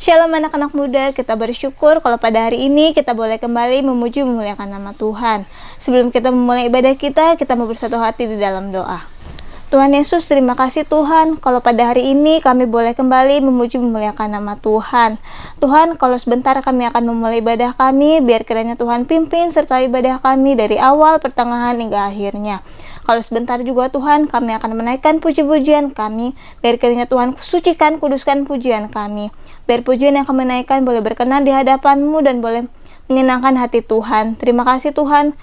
Shalom anak-anak muda, kita bersyukur kalau pada hari ini kita boleh kembali memuji memuliakan nama Tuhan. Sebelum kita memulai ibadah kita mau bersatu hati di dalam doa. Tuhan Yesus, terima kasih Tuhan, kalau pada hari ini kami boleh kembali memuji memuliakan nama Tuhan. Tuhan, kalau sebentar kami akan memulai ibadah kami, biar kiranya Tuhan pimpin serta ibadah kami dari awal, pertengahan, hingga akhirnya. Kalau sebentar juga Tuhan, kami akan menaikkan puji-pujian kami, biar kiranya Tuhan sucikan, kuduskan pujian kami. Biar pujian yang kami naikkan boleh berkenan di hadapan-Mu dan boleh menyenangkan hati Tuhan. Terima kasih Tuhan.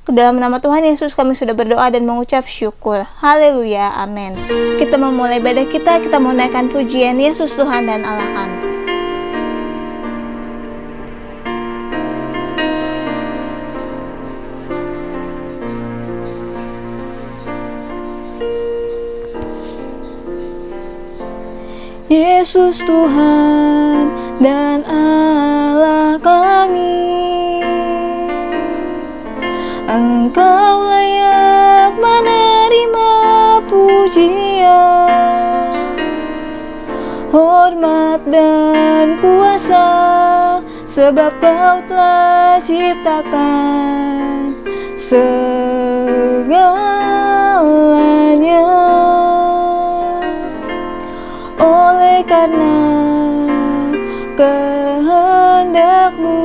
Dalam nama Tuhan Yesus kami sudah berdoa dan mengucap syukur. Haleluya, amin. Kita memulai ibadah kita mau naikkan pujian Yesus Tuhan dan Allah kami. Yesus Tuhan dan Allah kami, Engkau layak menerima pujian, hormat dan kuasa, sebab Kau telah ciptakan segalanya. Oleh karena kehendak-Mu,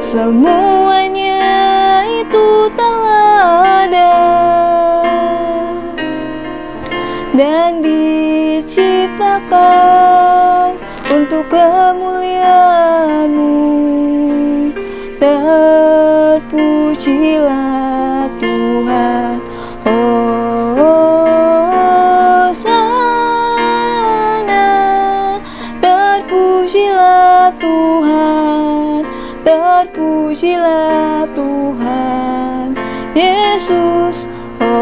semuanya itu telah ada dan diciptakan untuk kemuliaan-Mu. Terpujilah Tuhan, terpujilah Tuhan, terpujilah Tuhan Yesus. Hosana,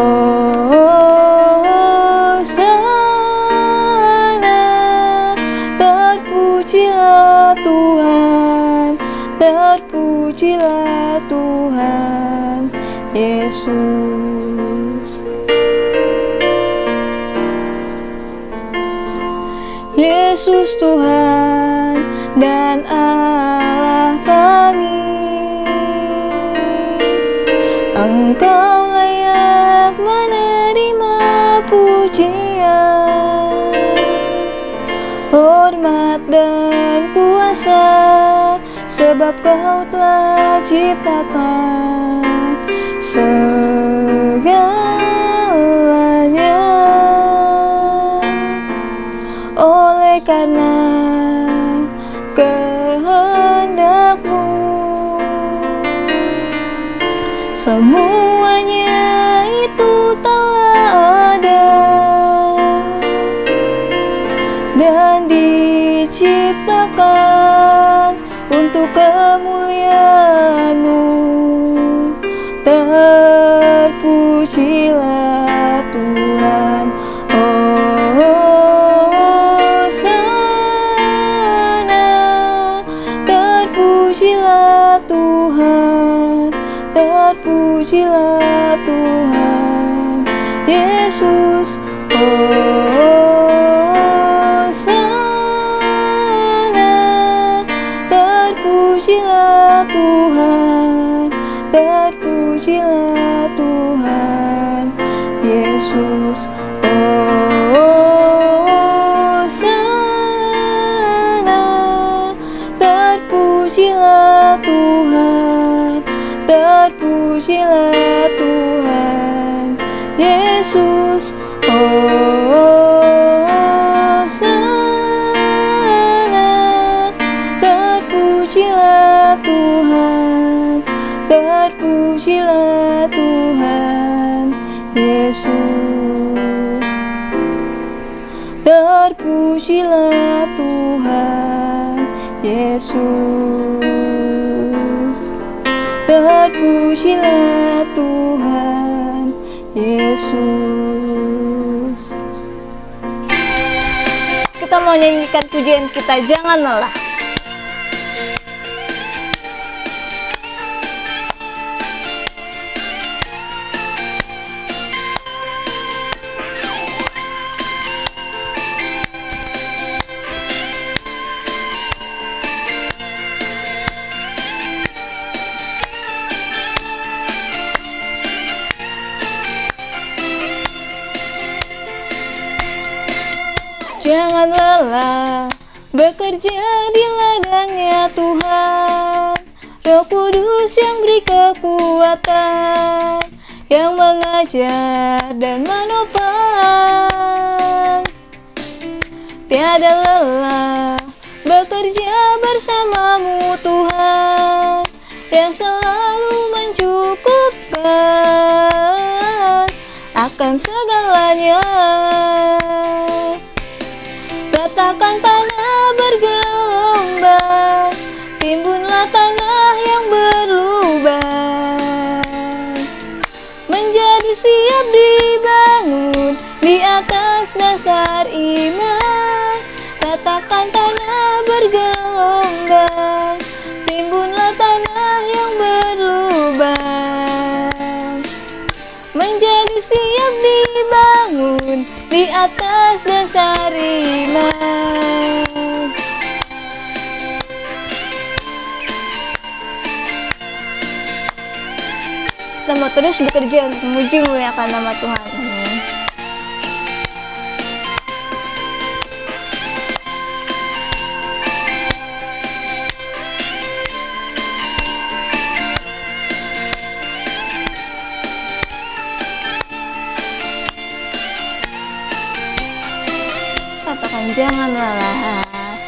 terpujilah Tuhan, terpujilah Tuhan Yesus. Yesus Tuhan dan Allah kami, Engkau layak menerima pujian, hormat dan kuasa, sebab Kau telah ciptakan segalanya. Oleh karena kehendak-Mu, semuanya itu telah ada dan diciptakan untuk kemuliaan-Mu. Terpujilah Tuhan, terpujilah Tuhan, terpujilah Tuhan Yesus. Hosana, terpujilah Tuhan, terpujilah Tuhan Yesus. Terpujilah Tuhan, terpujilah Tuhan Yesus. Hosana, terpujilah Tuhan, terpujilah Tuhan Yesus. Terpujilah Tuhan Yesus, terpujilah Tuhan Yesus. Kita mau nyanyikan pujian kita, jangan lelah. Jangan lelah bekerja di ladangnya Tuhan. Roh Kudus yang beri kekuatan, yang mengajar dan menopang. Tiada lelah bekerja bersamamu Tuhan, yang selalu mencukupkan akan segalanya. Ratakan tanah bergelombang, timbunlah tanah yang berlubang, menjadi siap dibangun di atas dasar iman. Ratakan tanah bergelombang, timbunlah tanah yang berlubang, menjadi siap dibangun di atas dasar iman. Kita mau terus bekerja untuk memuji memuliakan nama Tuhan. Amin. Katakan jangan lelah,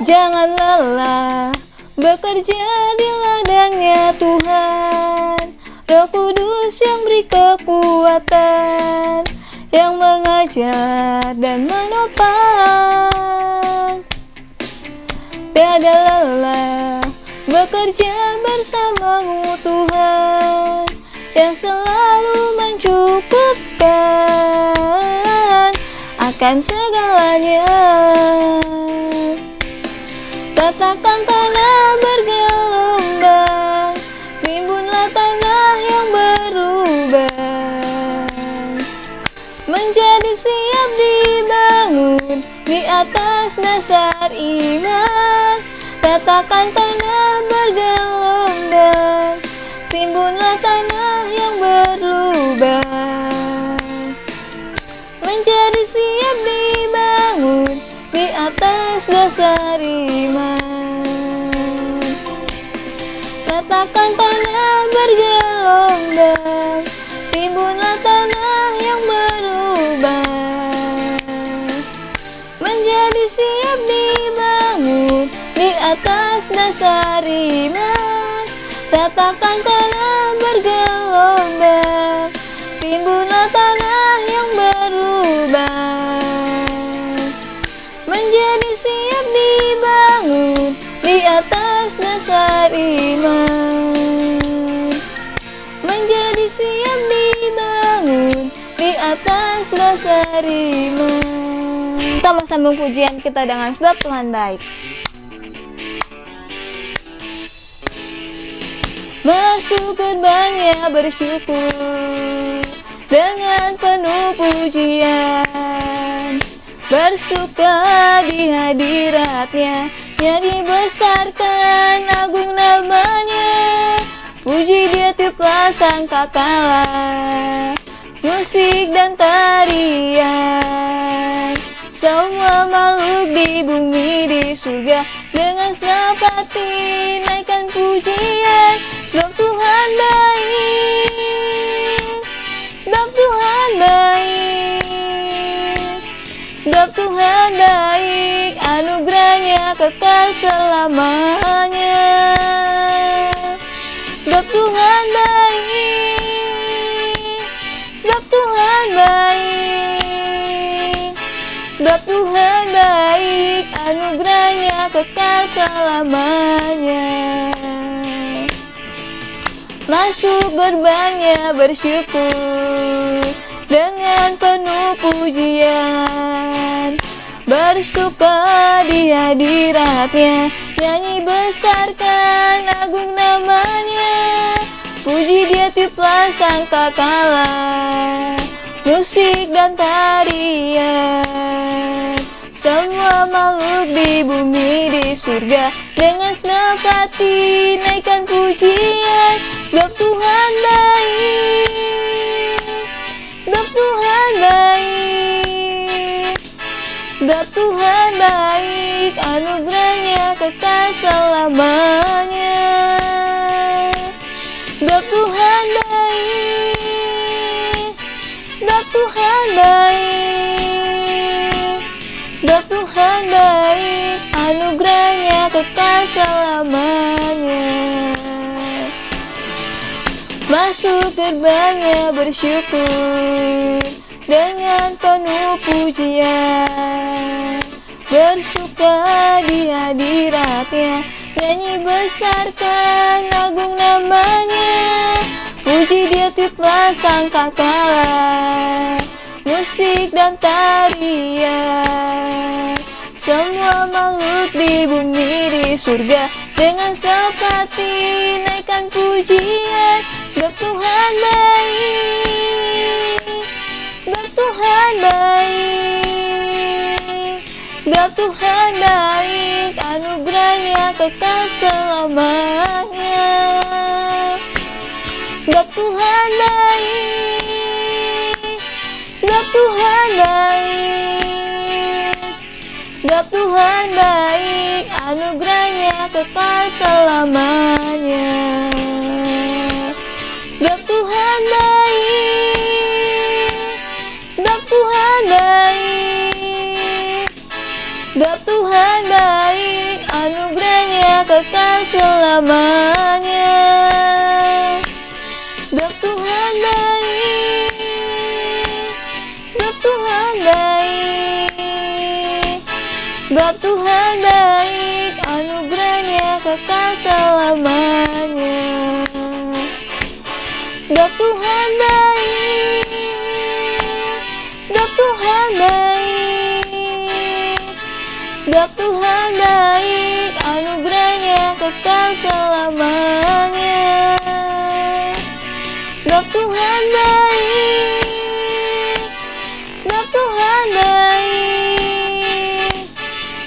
jangan lelah bekerja di ladangnya Tuhan. Roh Kudus yang beri kekuatan, yang mengajar dan menopang. Tiada lelah bekerja bersamamu Tuhan, yang selalu mencukupkan akan segalanya. Ratakan tanah bergelombang, timbunlah tanah yang berlubang, menjadi siap dibangun di atas dasar iman. Ratakan tanah bergelombang, timbunlah tanah yang berlubang, menjadi siap dibangun di atas dasar iman. Ratakan tanah bergelombang, timbunlah tanah yang berlubang, menjadi siap dibangun di atas dasar iman. Ratakan tanah bergelombang, timbunlah tanah yang berlubang, menjadi siap dibangun di atas dasar iman, menjadi siap dibangun di atas dasar iman. Kita mau sambung pujian kita dengan sebab Tuhan baik. Masuk gerbangnya bersyukur dengan penuh pujian, bersuka di hadiratnya, yang dibesarkan agung namanya. Puji dia tiuplah sangkakala, musik dan tarian. Semua makhluk di bumi di surga dengan senang hati naikkan pujian. Sebab Tuhan baik, sebab Tuhan baik, sebab Tuhan baik, anugerahnya kekal selamanya. Sebab Tuhan baik, sebab Tuhan baik, sebab Tuhan baik, anugerahnya kekal selamanya. Masuk gerbangnya bersyukur dengan penuh pujian, bersuka di hadiratnya, nyanyi besarkan agung namanya. Puji dia tiuplah sangkakala, musik dan tarian. Semua makhluk di bumi di surga dengan senang hati naikkan pujian. Sebab Tuhan baik, sebab Tuhan baik, Sebab Tuhan baik, anugerahnya kekal selamanya. Sebab Tuhan baik, sebab Tuhan baik, sebab Tuhan baik, anugerahnya kekal selamanya. Masuk gerbangnya bersyukur dengan penuh pujian, bersuka di hadiratnya, nyanyi besarkan agung namanya. Puji dia tiuplah sangkakala, musik dan tarian. Semua makhluk di bumi di surga dengan senang hati naikkan pujian. Sebab Tuhan baik, sebab Tuhan baik, sebab Tuhan baik, anugerahnya kekal selamanya. Sebab Tuhan baik, sebab Tuhan baik, sebab Tuhan baik, anugerahnya kekal selamanya. Sebab Tuhan baik, sebab Tuhan baik, sebab Tuhan baik, anugerahnya kekal selamanya. Sebab Tuhan baik, sebab Tuhan baik, sebab Tuhan baik, anugerahnya kekal selamanya. Sebab Tuhan baik, sebab Tuhan baik, sebab Tuhan baik, anugerahnya kekal selamanya. Sebab Tuhan baik, sebab Tuhan baik,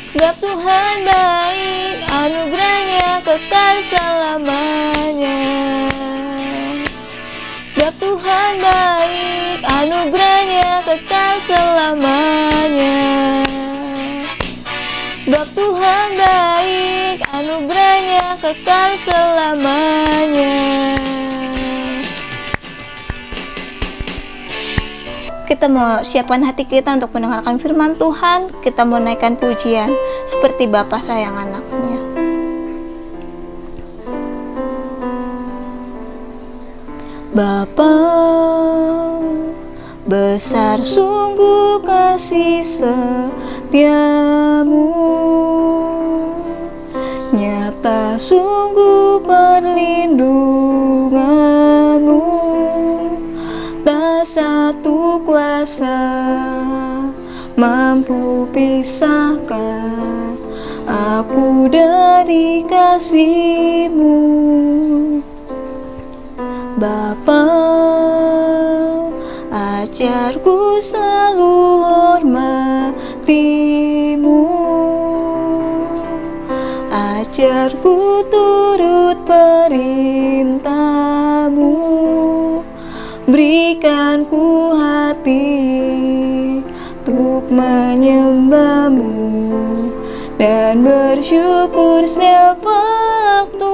sebab Tuhan baik, anugerahnya kekal selamanya. Sebab Tuhan baik, anugerahnya kekal selamanya. Sebab Tuhan baik, anugerahnya kekal selamanya. Kita mau siapkan hati kita untuk mendengarkan firman Tuhan. Kita mau naikkan pujian seperti Bapa sayang anaknya. Bapa, besar sungguh kasih setiamu, nyata sungguh perlindunganmu. Tak satu kuasa mampu pisahkan aku dari kasih-Mu. Bapa, ajarku selalu hormati-Mu, ajarku turut perintah-Mu, berikan ku hati untuk menyembah-Mu dan bersyukur setiap waktu.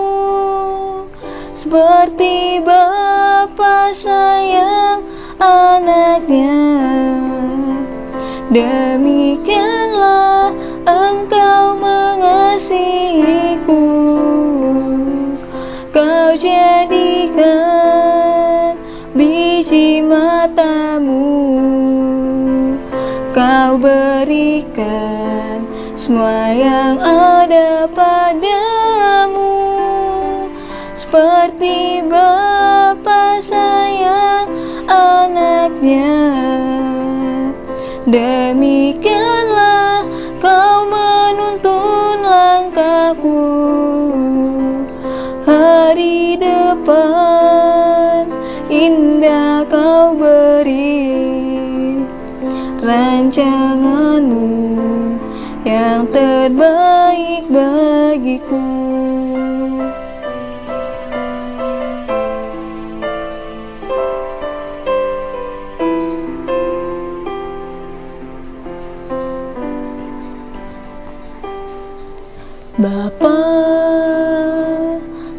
Seperti Bapa sayang anaknya, demikianlah Engkau mengasihiku. Kau jadikan biji mata-Mu, Kau berikan semua yang ada padamu. Seperti Bapa sayang anaknya, demikianlah Kau menuntun langkahku. Hari depan indah Kau beri, rancangan-Mu yang terbaik bagiku. Bapa,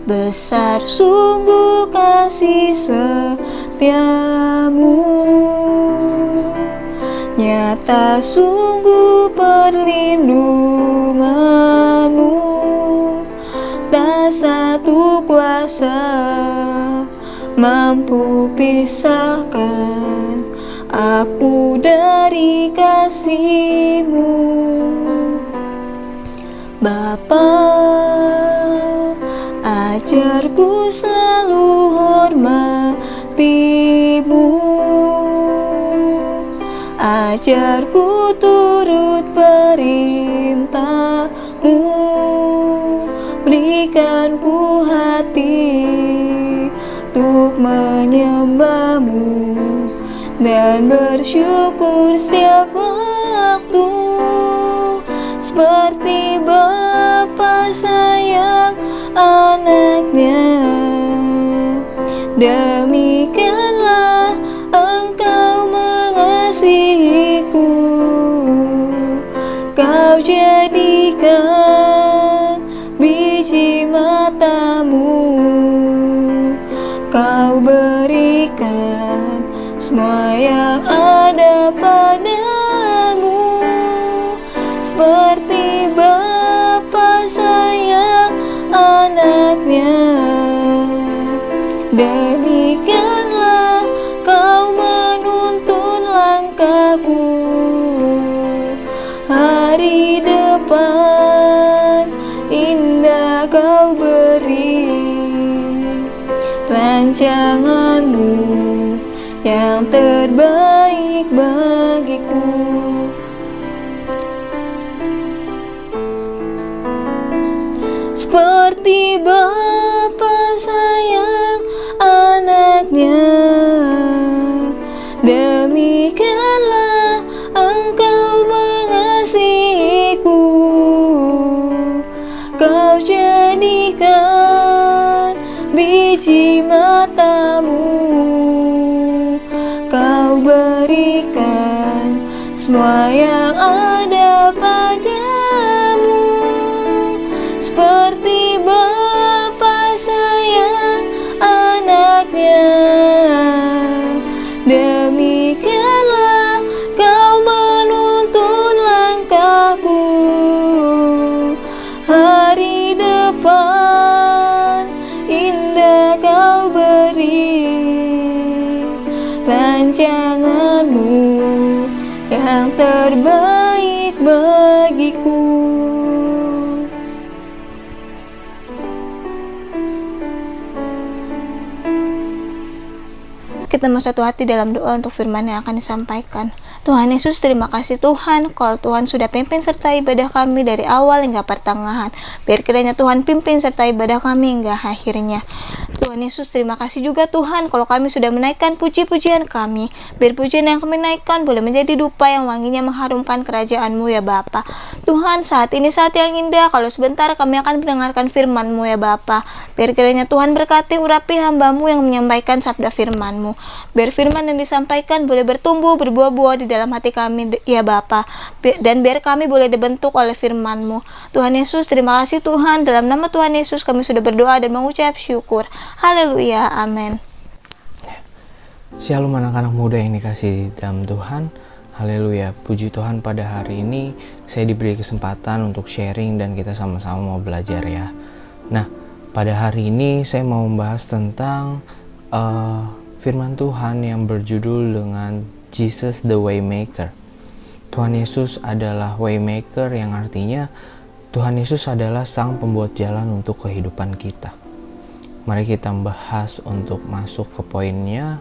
besar sungguh kasih setiamu, nyata sungguh perlindunganmu, tak satu kuasa mampu pisahkan aku dari kasih-Mu. Bapa, ajarku selalu hormati-Mu, ajarku turut perintah-Mu, berikanku hati untuk menyembah-Mu dan bersyukur setiap waktu, seperti Bapa sayang anaknya. Demikianlah Engkau mengasihiku, Kau jadikan biji mata-Mu, Kau berikan semua yang ada padamu, seperti Bapa sayang anaknya. Demikianlah Kau menuntun langkahku, hari depan indah Kau beri, rancangan-Mu yang terbaik bagiku. Seperti Bapa sayang anaknya, demikianlah Engkau mengasihiku, Kau jadikan biji mata-Mu, Kau berikan semua yang ada padamu, seperti Bapa sayang anaknya. Demikianlah Kau menuntun langkahku, hari depan indah Kau beri, rancangan-Mu yang terbaik bagiku. Kita mau satu hati dalam doa untuk firman yang akan disampaikan. Tuhan Yesus, terima kasih Tuhan, kalau Tuhan sudah pimpin serta ibadah kami dari awal hingga pertengahan. Biar kiranya Tuhan pimpin serta ibadah kami hingga akhirnya. Tuhan Yesus, terima kasih juga Tuhan, kalau kami sudah menaikkan puji-pujian kami. Biar pujian yang kami naikkan boleh menjadi dupa yang wanginya mengharumkan kerajaan-Mu ya Bapa. Tuhan, saat ini saat yang indah, kalau sebentar kami akan mendengarkan firman-Mu ya Bapa. Biar kiranya Tuhan berkati urapi hamba-Mu yang menyampaikan sabda firman-Mu. Biar firman yang disampaikan boleh bertumbuh, berbuah-buah di dalam hati kami ya Bapa, dan biar kami boleh dibentuk oleh firman-Mu. Tuhan Yesus, terima kasih Tuhan, dalam nama Tuhan Yesus kami sudah berdoa dan mengucap syukur. Haleluya, amin. Shalom anak-anak muda yang dikasihi dalam Tuhan. Haleluya, puji Tuhan, pada hari ini saya diberi kesempatan untuk sharing dan kita sama-sama mau belajar ya. Nah, pada hari ini saya mau membahas tentang firman Tuhan yang berjudul dengan Jesus the Waymaker. Tuhan Yesus adalah Waymaker, yang artinya Tuhan Yesus adalah sang pembuat jalan untuk kehidupan kita. Mari kita bahas untuk masuk ke poinnya.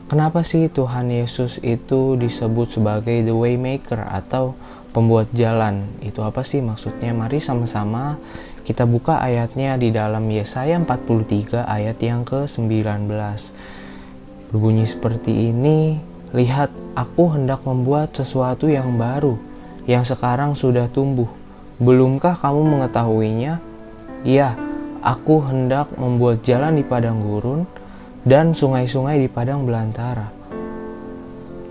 Kenapa sih Tuhan Yesus itu disebut sebagai the Waymaker atau pembuat jalan? Itu apa sih maksudnya? Mari sama-sama kita buka ayatnya di dalam Yesaya 43 ayat yang ke-19. Berbunyi seperti ini, lihat, aku hendak membuat sesuatu yang baru, yang sekarang sudah tumbuh. Belumkah kamu mengetahuinya? Ya, aku hendak membuat jalan di padang gurun dan sungai-sungai di padang belantara.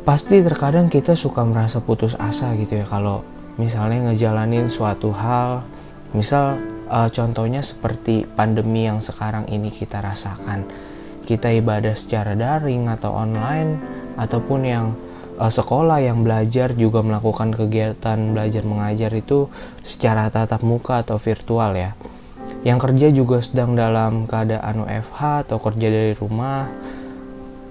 Pasti terkadang kita suka merasa putus asa gitu ya, kalau misalnya ngejalanin suatu hal Misal contohnya seperti pandemi yang sekarang ini kita rasakan. Kita ibadah secara daring atau online, ataupun yang sekolah yang belajar juga melakukan kegiatan belajar mengajar itu secara tatap muka atau virtual ya. Yang kerja juga sedang dalam keadaan WFH atau kerja dari rumah.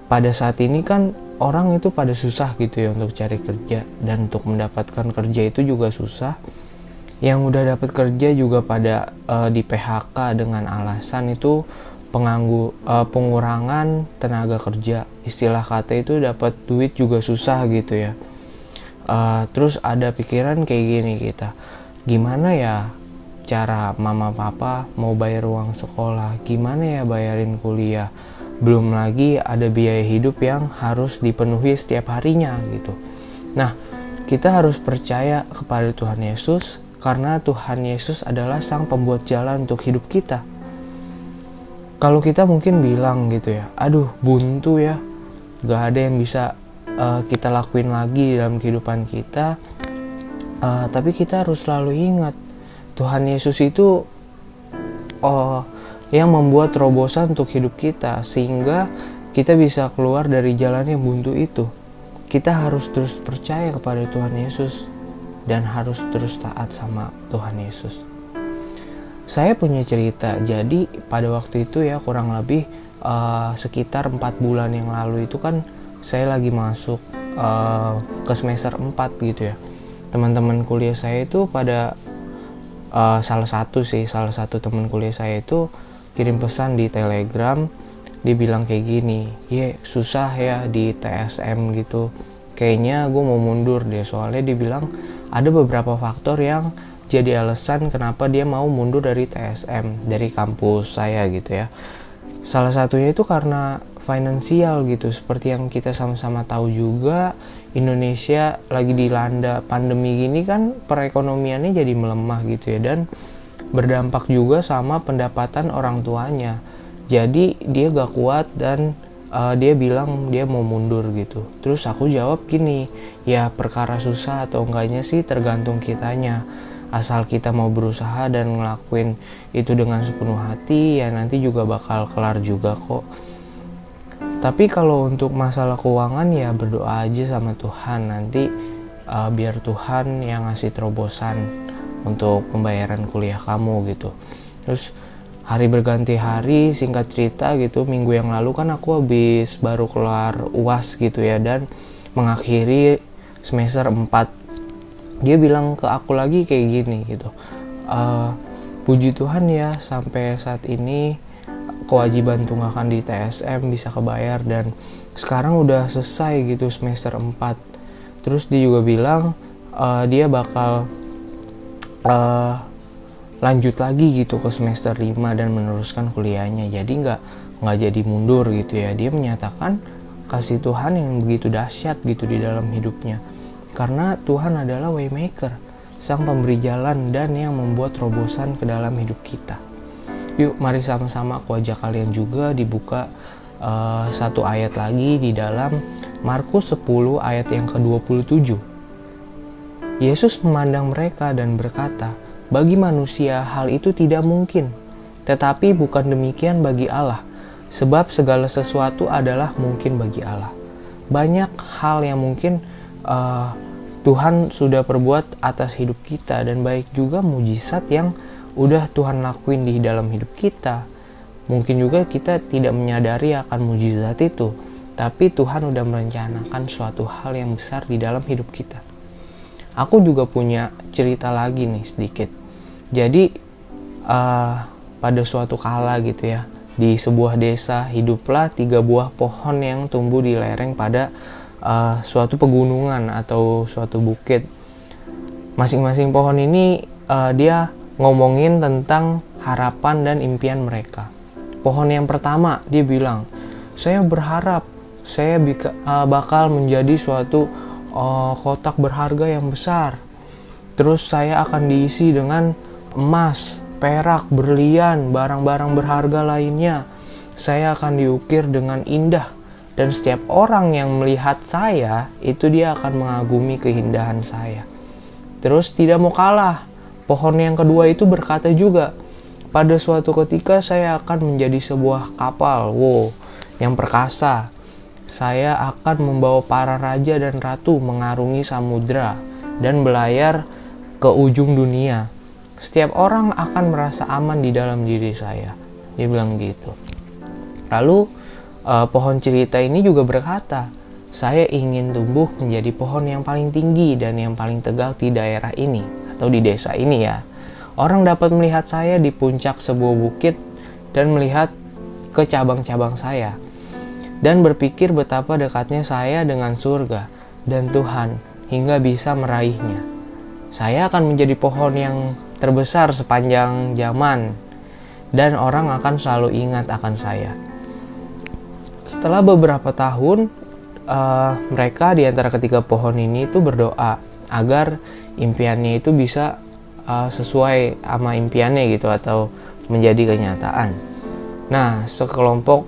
Pada saat ini kan orang itu pada susah gitu ya untuk cari kerja, dan untuk mendapatkan kerja itu juga susah. Yang udah dapat kerja juga pada di PHK dengan alasan itu pengurangan tenaga kerja. Istilah kata itu dapat duit juga susah gitu ya. Terus ada pikiran kayak gini kita, gimana ya cara mama papa mau bayar uang sekolah, gimana ya bayarin kuliah, belum lagi ada biaya hidup yang harus dipenuhi setiap harinya gitu. Nah, kita harus percaya kepada Tuhan Yesus, karena Tuhan Yesus adalah sang pembuat jalan untuk hidup kita. Kalau kita mungkin bilang gitu ya, aduh buntu ya, gak ada yang bisa kita lakuin lagi dalam kehidupan kita. Tapi kita harus selalu ingat, Tuhan Yesus itu yang membuat terobosan untuk hidup kita, sehingga kita bisa keluar dari jalan yang buntu itu. Kita harus terus percaya kepada Tuhan Yesus dan harus terus taat sama Tuhan Yesus. Saya punya cerita, jadi pada waktu itu ya kurang lebih sekitar 4 bulan yang lalu itu kan saya lagi masuk ke semester 4 gitu ya. Teman-teman kuliah saya itu pada salah satu teman kuliah saya itu kirim pesan di Telegram. Dia bilang kayak gini, susah ya di TSM gitu, kayaknya gue mau mundur deh. Soalnya dia bilang ada beberapa faktor yang jadi alasan kenapa dia mau mundur dari TSM, dari kampus saya gitu ya. Salah satunya itu karena finansial gitu. Seperti yang kita sama-sama tahu juga, Indonesia lagi dilanda pandemi gini kan, perekonomiannya jadi melemah gitu ya, dan berdampak juga sama pendapatan orang tuanya. Jadi dia gak kuat dan dia bilang dia mau mundur gitu. Terus aku jawab gini, ya perkara susah atau enggaknya sih tergantung kitanya. Asal kita mau berusaha dan ngelakuin itu dengan sepenuh hati, ya nanti juga bakal kelar juga kok. Tapi kalau untuk masalah keuangan ya berdoa aja sama Tuhan, nanti biar Tuhan yang ngasih terobosan untuk pembayaran kuliah kamu gitu. Terus hari berganti hari, singkat cerita gitu, minggu yang lalu kan aku habis baru keluar UAS gitu ya, dan mengakhiri semester 4. Dia bilang ke aku lagi kayak gini gitu, puji Tuhan ya sampai saat ini kewajiban tunggakan di TSM bisa kebayar dan sekarang udah selesai gitu semester 4. Terus dia juga bilang dia bakal lanjut lagi gitu ke semester 5 dan meneruskan kuliahnya. Jadi nggak jadi mundur gitu ya. Dia menyatakan kasih Tuhan yang begitu dahsyat gitu di dalam hidupnya. Karena Tuhan adalah waymaker, sang pemberi jalan dan yang membuat terobosan ke dalam hidup kita. Yuk mari sama-sama aku ajak kalian juga dibuka satu ayat lagi di dalam Markus 10 ayat yang ke-27. Yesus memandang mereka dan berkata, bagi manusia hal itu tidak mungkin, tetapi bukan demikian bagi Allah, sebab segala sesuatu adalah mungkin bagi Allah. Banyak hal yang mungkin Tuhan sudah perbuat atas hidup kita, dan baik juga mujizat yang udah Tuhan lakuin di dalam hidup kita. Mungkin juga kita tidak menyadari akan mujizat itu, tapi Tuhan udah merencanakan suatu hal yang besar di dalam hidup kita. Aku juga punya cerita lagi nih sedikit. Jadi pada suatu kala gitu ya, di sebuah desa hiduplah 3 buah pohon yang tumbuh di lereng pada suatu pegunungan atau suatu bukit. Masing-masing pohon ini dia ngomongin tentang harapan dan impian mereka. Pohon yang pertama dia bilang, saya berharap saya bakal menjadi suatu kotak berharga yang besar. Terus saya akan diisi dengan emas, perak, berlian, barang-barang berharga lainnya. Saya akan diukir dengan indah, dan setiap orang yang melihat saya itu dia akan mengagumi keindahan saya. Terus tidak mau kalah, pohon yang kedua itu berkata juga, pada suatu ketika saya akan menjadi sebuah kapal, yang perkasa. Saya akan membawa para raja dan ratu mengarungi samudra dan belayar ke ujung dunia. Setiap orang akan merasa aman di dalam diri saya. Dia bilang gitu. Lalu pohon cerita ini juga berkata, saya ingin tumbuh menjadi pohon yang paling tinggi dan yang paling tegak di daerah ini atau di desa ini ya. Orang dapat melihat saya di puncak sebuah bukit dan melihat ke cabang-cabang saya dan berpikir betapa dekatnya saya dengan surga dan Tuhan hingga bisa meraihnya. Saya akan menjadi pohon yang terbesar sepanjang zaman dan orang akan selalu ingat akan saya. Setelah beberapa tahun, mereka di antara ketiga pohon ini itu berdoa agar impiannya itu bisa sesuai sama impiannya gitu atau menjadi kenyataan. Nah, sekelompok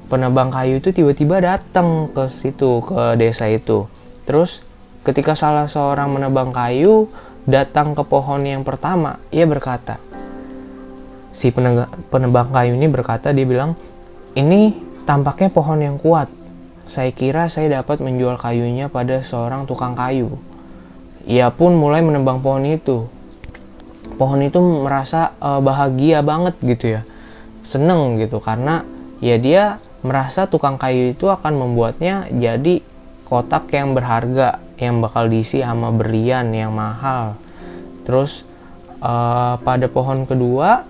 penebang kayu itu tiba-tiba datang ke situ, ke desa itu. Terus ketika salah seorang menebang kayu datang ke pohon yang pertama, ia berkata, si penebang kayu ini berkata, dia bilang, ini tampaknya pohon yang kuat. Saya kira saya dapat menjual kayunya pada seorang tukang kayu. Ia pun mulai menebang pohon itu. Pohon itu merasa bahagia banget gitu ya, seneng gitu, karena ya dia merasa tukang kayu itu akan membuatnya jadi kotak yang berharga yang bakal diisi sama berlian yang mahal. Terus pada pohon kedua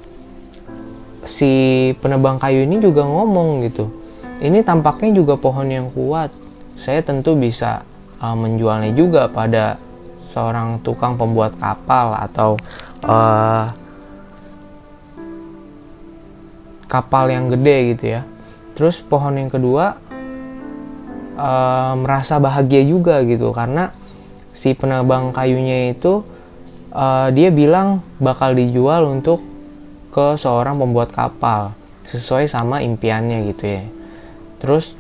si penebang kayu ini juga ngomong gitu, ini tampaknya juga pohon yang kuat, saya tentu bisa menjualnya juga pada seorang tukang pembuat kapal atau kapal yang gede gitu ya. Terus pohon yang kedua merasa bahagia juga gitu, karena si penebang kayunya itu dia bilang bakal dijual untuk ke seorang pembuat kapal sesuai sama impiannya gitu ya. Terus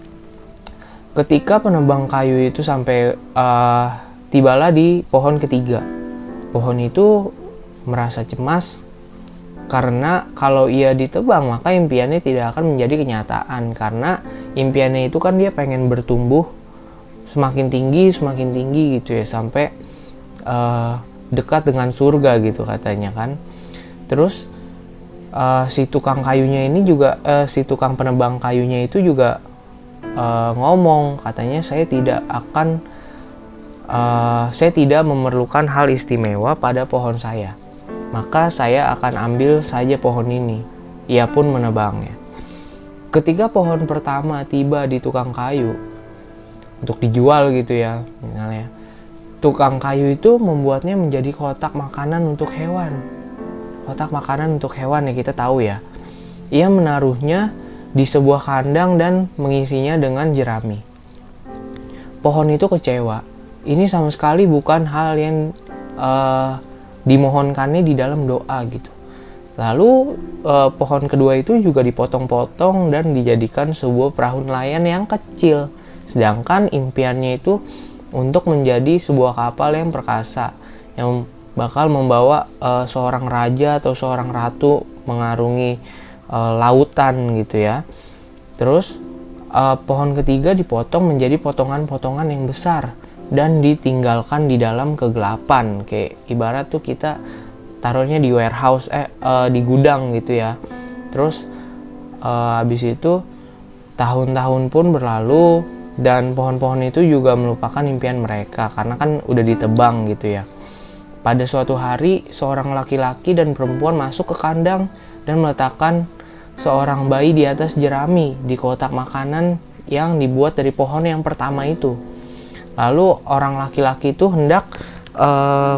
ketika penebang kayu itu sampai tibalah di pohon ketiga, pohon itu merasa cemas karena kalau ia ditebang maka impiannya tidak akan menjadi kenyataan, karena impiannya itu kan dia pengen bertumbuh semakin tinggi gitu ya, sampai dekat dengan surga gitu katanya kan. Terus si tukang kayunya ini juga si tukang penebang kayunya itu juga ngomong, katanya saya tidak memerlukan hal istimewa pada pohon saya, maka saya akan ambil saja pohon ini. Ia pun menebangnya. Ketika pohon pertama tiba di tukang kayu untuk dijual gitu ya, misalnya, tukang kayu itu membuatnya menjadi kotak makanan untuk hewan. Kotak makanan untuk hewan ya, kita tahu ya. Ia menaruhnya di sebuah kandang dan mengisinya dengan jerami. Pohon itu kecewa. Ini sama sekali bukan hal yang dimohonkannya di dalam doa gitu. Lalu pohon kedua itu juga dipotong-potong dan dijadikan sebuah perahu nelayan yang kecil. Sedangkan impiannya itu untuk menjadi sebuah kapal yang perkasa yang bakal membawa seorang raja atau seorang ratu mengarungi lautan gitu ya. Terus pohon ketiga dipotong menjadi potongan-potongan yang besar dan ditinggalkan di dalam kegelapan, kayak ibarat tuh kita taruhnya di warehouse di gudang gitu ya. Terus habis itu tahun-tahun pun berlalu dan pohon-pohon itu juga melupakan impian mereka karena kan udah ditebang gitu ya. Pada suatu hari seorang laki-laki dan perempuan masuk ke kandang dan meletakkan seorang bayi di atas jerami di kotak makanan yang dibuat dari pohon yang pertama itu. Lalu orang laki-laki itu hendak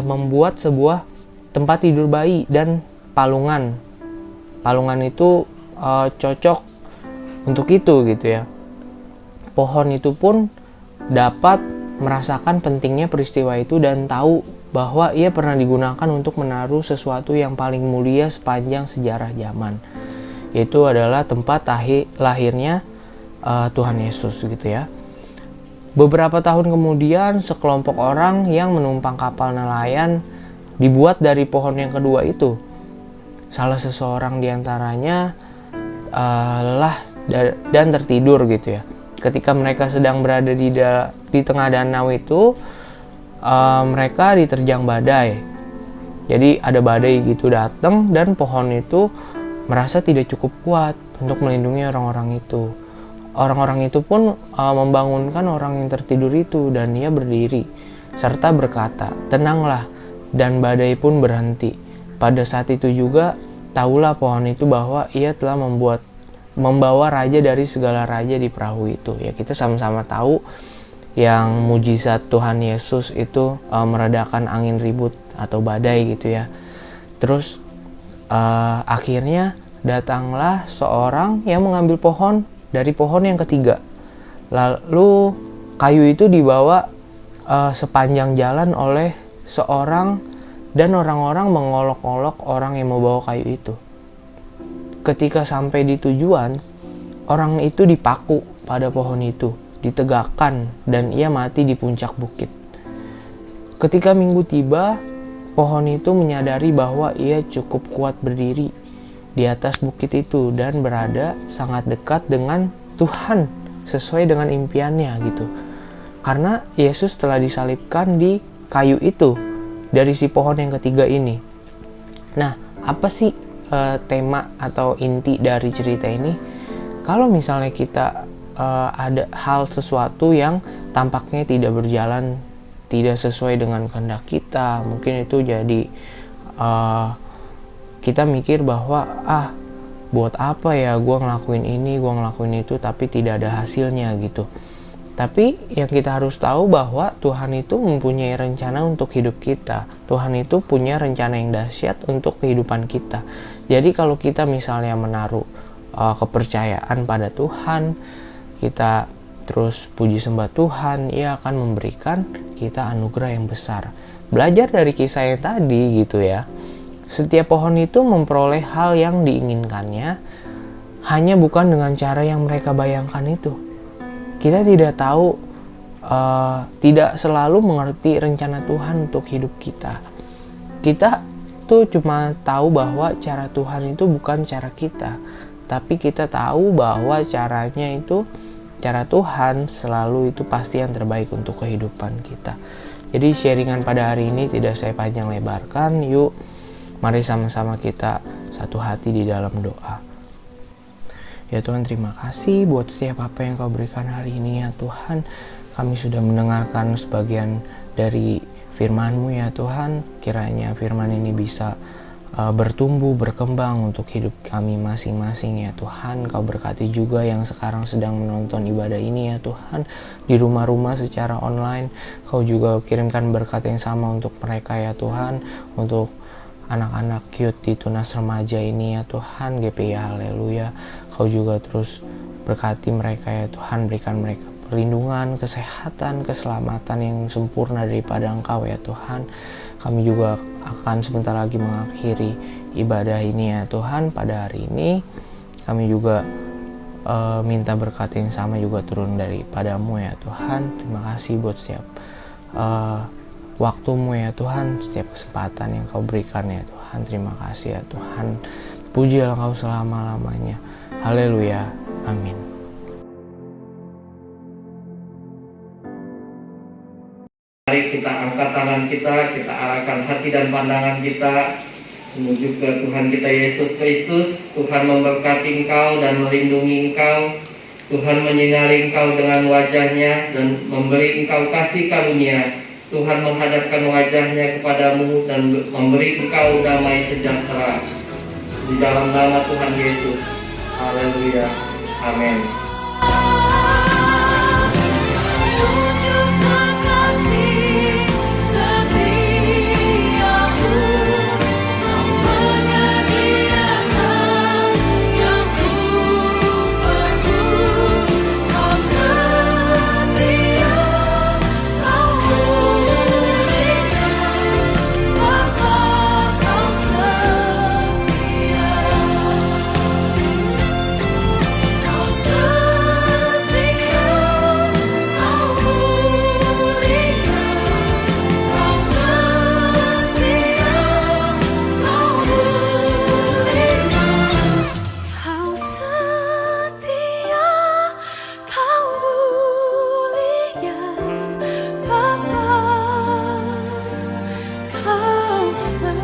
membuat sebuah tempat tidur bayi dan palungan. Palungan itu cocok untuk itu gitu ya. Pohon itu pun dapat merasakan pentingnya peristiwa itu dan tahu bahwa ia pernah digunakan untuk menaruh sesuatu yang paling mulia sepanjang sejarah zaman. Yaitu adalah tempat lahirnya Tuhan Yesus gitu ya. Beberapa tahun kemudian, sekelompok orang yang menumpang kapal nelayan dibuat dari pohon yang kedua itu. Salah seseorang diantaranya lelah dan tertidur gitu ya. Ketika mereka sedang berada di tengah danau itu, mereka diterjang badai. Jadi ada badai gitu datang, dan pohon itu merasa tidak cukup kuat untuk melindungi orang-orang itu. Orang-orang itu pun membangunkan orang yang tertidur itu, dan ia berdiri serta berkata, "Tenanglah," dan badai pun berhenti. Pada saat itu juga tahulah pohon itu bahwa ia telah membawa raja dari segala raja di perahu itu. Ya, kita sama-sama tahu yang mujizat Tuhan Yesus itu meredakan angin ribut atau badai gitu ya. Terus akhirnya datanglah seorang yang mengambil pohon dari pohon yang ketiga. Lalu kayu itu dibawa sepanjang jalan oleh seorang, dan orang-orang mengolok-olok orang yang membawa kayu itu. Ketika sampai di tujuan, orang itu dipaku pada pohon itu, ditegakkan, dan ia mati di puncak bukit. Ketika minggu tiba, pohon itu menyadari bahwa ia cukup kuat berdiri di atas bukit itu dan berada sangat dekat dengan Tuhan sesuai dengan impiannya gitu. Karena Yesus telah disalibkan di kayu itu dari si pohon yang ketiga ini. Nah, apa sih tema atau inti dari cerita ini? Kalau misalnya kita ada hal sesuatu yang tampaknya tidak berjalan, tidak sesuai dengan kehendak kita, mungkin itu jadi kita mikir bahwa buat apa ya gue ngelakuin ini, gue ngelakuin itu, tapi tidak ada hasilnya gitu. Tapi yang kita harus tahu bahwa Tuhan itu mempunyai rencana untuk hidup kita. Tuhan itu punya rencana yang dahsyat untuk kehidupan kita. Jadi kalau kita misalnya menaruh kepercayaan pada Tuhan, kita terus puji sembah Tuhan, Ia akan memberikan kita anugerah yang besar. Belajar dari kisah yang tadi gitu ya. Setiap pohon itu memperoleh hal yang diinginkannya, hanya bukan dengan cara yang mereka bayangkan itu. Kita tidak tahu, tidak selalu mengerti rencana Tuhan untuk hidup kita. Kita tuh cuma tahu bahwa cara Tuhan itu bukan cara kita, tapi kita tahu bahwa caranya itu, cara Tuhan selalu itu pasti yang terbaik untuk kehidupan kita. Jadi sharingan pada hari ini tidak saya panjang lebarkan. Yuk, mari sama-sama kita satu hati di dalam doa. Ya Tuhan, terima kasih buat setiap apa yang Kau berikan hari ini ya Tuhan. Kami sudah mendengarkan sebagian dari firman-Mu ya Tuhan. Kiranya firman ini bisa bertumbuh, berkembang untuk hidup kami masing-masing ya Tuhan. Kau berkati juga yang sekarang sedang menonton ibadah ini ya Tuhan, di rumah-rumah secara online. Kau juga kirimkan berkat yang sama untuk mereka ya Tuhan, untuk anak-anak cute di Tunas Remaja ini ya Tuhan. GPI haleluya. Kau juga terus berkati mereka ya Tuhan, berikan mereka perlindungan, kesehatan, keselamatan yang sempurna daripada Engkau ya Tuhan. Kami juga akan sebentar lagi mengakhiri ibadah ini ya Tuhan. Pada hari ini kami juga minta berkat yang sama juga turun daripada-Mu ya Tuhan. Terima kasih buat setiap waktu-Mu ya Tuhan, setiap kesempatan yang Kau berikan ya Tuhan. Terima kasih ya Tuhan. Pujilah Kau selama-lamanya. Haleluya. Amin. Mari kita angkat tangan kita arahkan hati dan pandangan kita menuju ke Tuhan kita Yesus Kristus. Tuhan memberkati engkau dan melindungi engkau. Tuhan menyinari engkau dengan wajahnya dan memberi engkau kasih karunia. Tuhan menghadapkan wajahnya kepadamu dan memberi engkau damai sejahtera. Di dalam nama Tuhan Yesus. Haleluya. Amin. Kau bisa